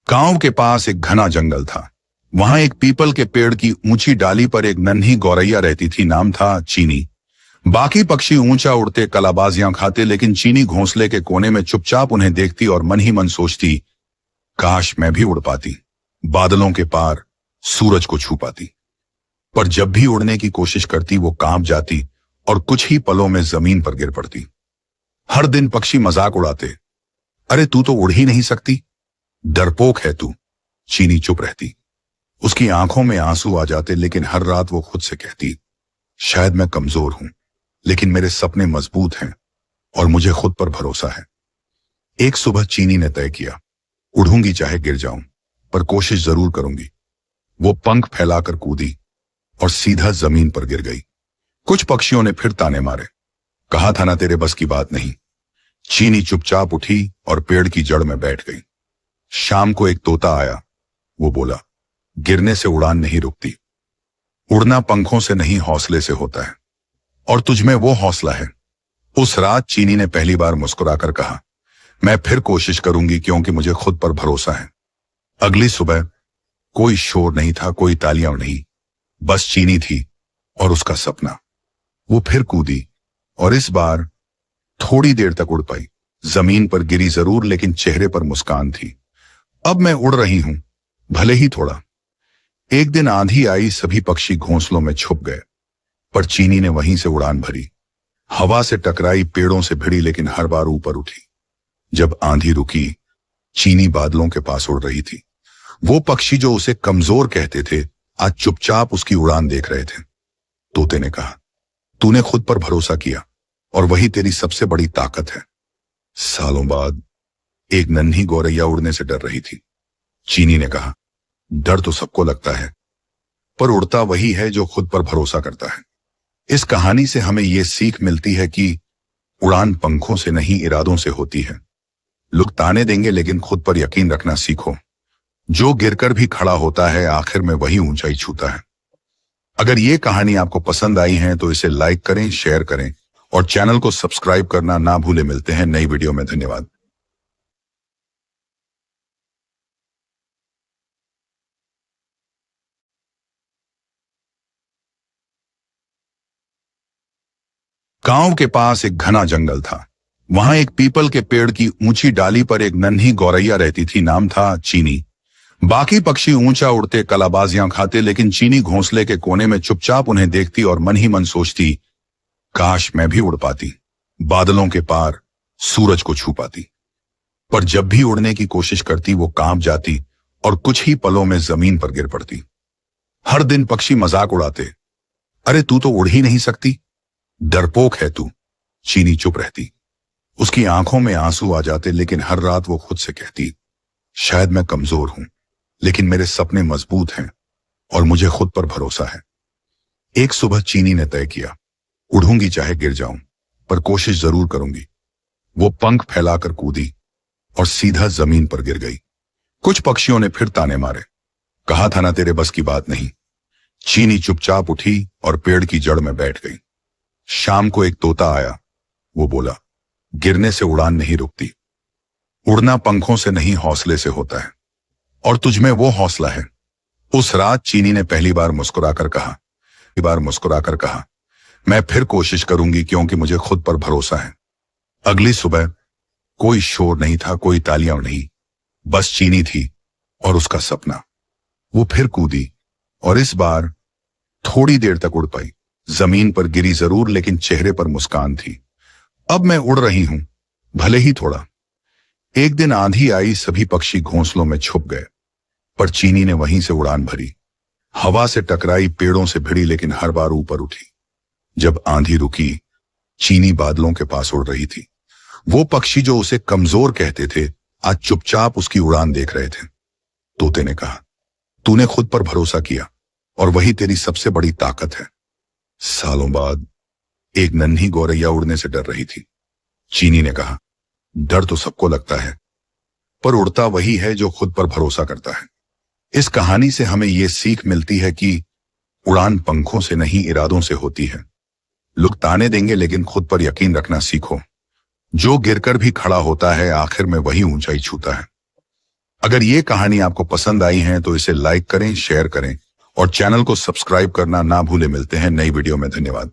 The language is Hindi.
गांव के पास एक घना जंगल था। वहां एक पीपल के पेड़ की ऊंची डाली पर एक नन्ही गौरैया रहती थी। नाम था चीनी। बाकी पक्षी ऊंचा उड़ते, कलाबाजियां खाते, लेकिन चीनी घोंसले के कोने में चुपचाप उन्हें देखती और मन ही मन सोचती, काश मैं भी उड़ पाती, बादलों के पार सूरज को छू पाती। पर जब भी उड़ने की कोशिश करती वो कांप जाती और कुछ ही पलों में जमीन पर गिर पड़ती। हर दिन पक्षी मजाक उड़ाते, अरे तू तो उड़ ही नहीं सकती, डरपोक है तू। चीनी चुप रहती। उसकी आंखों में आंसू आ जाते, लेकिन हर रात वो खुद से कहती, शायद मैं कमजोर हूं, लेकिन मेरे सपने मजबूत हैं और मुझे खुद पर भरोसा है। एक सुबह चीनी ने तय किया, उड़ूंगी चाहे गिर जाऊं, पर कोशिश जरूर करूंगी। वो पंख फैलाकर कूदी और सीधा जमीन पर गिर गई। कुछ पक्षियों ने फिर ताने मारे, कहा था ना तेरे बस की बात नहीं। चीनी चुपचाप उठी और पेड़ की जड़ में बैठ गई। शाम को एक तोता आया। वो बोला, गिरने से उड़ान नहीं रुकती, उड़ना पंखों से नहीं हौसले से होता है, और तुझमें वो हौसला है। उस रात चीनी ने पहली बार मुस्कुराकर कहा, मैं फिर कोशिश करूंगी, क्योंकि मुझे खुद पर भरोसा है। अगली सुबह कोई शोर नहीं था, कोई तालियां नहीं, बस चीनी थी और उसका सपना। वो फिर कूदी और इस बार थोड़ी देर तक उड़ पाई। जमीन पर गिरी जरूर, लेकिन चेहरे पर मुस्कान थी। अब मैं उड़ रही हूं, भले ही थोड़ा। एक दिन आंधी आई, सभी पक्षी घोंसलों में छुप गए, पर चीनी ने वहीं से उड़ान भरी। हवा से टकराई, पेड़ों से भिड़ी, लेकिन हर बार ऊपर उठी। जब आंधी रुकी, चीनी बादलों के पास उड़ रही थी। वो पक्षी जो उसे कमजोर कहते थे, आज चुपचाप उसकी उड़ान देख रहे थे। तोते ने कहा, तूने खुद पर भरोसा किया और वही तेरी सबसे बड़ी ताकत है। सालों बाद एक नन्ही गौरैया उड़ने से डर रही थी। चीनी ने कहा, डर तो सबको लगता है, पर उड़ता वही है जो खुद पर भरोसा करता है। इस कहानी से हमें यह सीख मिलती है कि उड़ान पंखों से नहीं, इरादों से होती है। लोग ताने देंगे, लेकिन खुद पर यकीन रखना सीखो। जो गिरकर भी खड़ा होता है, आखिर में वही ऊंचाई छूता है। अगर ये कहानी आपको पसंद आई है तो इसे लाइक करें, शेयर करें और चैनल को सब्सक्राइब करना ना भूलें। मिलते हैं नई वीडियो में। धन्यवाद। गांव के पास एक घना जंगल था। वहां एक पीपल के पेड़ की ऊंची डाली पर एक नन्ही गौरैया रहती थी। नाम था चीनी। बाकी पक्षी ऊंचा उड़ते, कलाबाजियां खाते, लेकिन चीनी घोंसले के कोने में चुपचाप उन्हें देखती और मन ही मन सोचती, काश मैं भी उड़ पाती, बादलों के पार सूरज को छू पाती। पर जब भी उड़ने की कोशिश करती वो कांप जाती और कुछ ही पलों में जमीन पर गिर पड़ती। हर दिन पक्षी मजाक उड़ाते, अरे तू तो उड़ ही नहीं सकती, डरपोक है तू। चीनी चुप रहती। उसकी आंखों में आंसू आ जाते, लेकिन हर रात वो खुद से कहती, शायद मैं कमजोर हूं, लेकिन मेरे सपने मजबूत हैं और मुझे खुद पर भरोसा है। एक सुबह चीनी ने तय किया, उड़ूंगी चाहे गिर जाऊं, पर कोशिश जरूर करूंगी। वो पंख फैलाकर कूदी और सीधा जमीन पर गिर गई। कुछ पक्षियों ने फिर ताने मारे, कहा था ना तेरे बस की बात नहीं। चीनी चुपचाप उठी और पेड़ की जड़ में बैठ गई। शाम को एक तोता आया। वो बोला, गिरने से उड़ान नहीं रुकती, उड़ना पंखों से नहीं हौसले से होता है, और तुझमें वो हौसला है। उस रात चीनी ने पहली बार मुस्कुराकर कहा, मैं फिर कोशिश करूंगी, क्योंकि मुझे खुद पर भरोसा है। अगली सुबह कोई शोर नहीं था, कोई तालियां नहीं, बस चीनी थी और उसका सपना। वो फिर कूदी और इस बार थोड़ी देर तक उड़ पाई। जमीन पर गिरी जरूर, लेकिन चेहरे पर मुस्कान थी। अब मैं उड़ रही हूं, भले ही थोड़ा। एक दिन आंधी आई, सभी पक्षी घोंसलों में छुप गए, पर चीनी ने वहीं से उड़ान भरी। हवा से टकराई, पेड़ों से भिड़ी, लेकिन हर बार ऊपर उठी। जब आंधी रुकी, चीनी बादलों के पास उड़ रही थी। वो पक्षी जो उसे कमजोर कहते थे, आज चुपचाप उसकी उड़ान देख रहे थे। तोते ने कहा, तूने खुद पर भरोसा किया और वही तेरी सबसे बड़ी ताकत है। सालों बाद एक नन्ही गौरैया उड़ने से डर रही थी। चीनी ने कहा, डर तो सबको लगता है, पर उड़ता वही है जो खुद पर भरोसा करता है। इस कहानी से हमें यह सीख मिलती है कि उड़ान पंखों से नहीं, इरादों से होती है। लोग ताने देंगे, लेकिन खुद पर यकीन रखना सीखो। जो गिरकर भी खड़ा होता है, आखिर में वही ऊंचाई छूता है। अगर ये कहानी आपको पसंद आई है तो इसे लाइक करें, शेयर करें और चैनल को सब्सक्राइब करना ना भूले। मिलते हैं नई वीडियो में। धन्यवाद।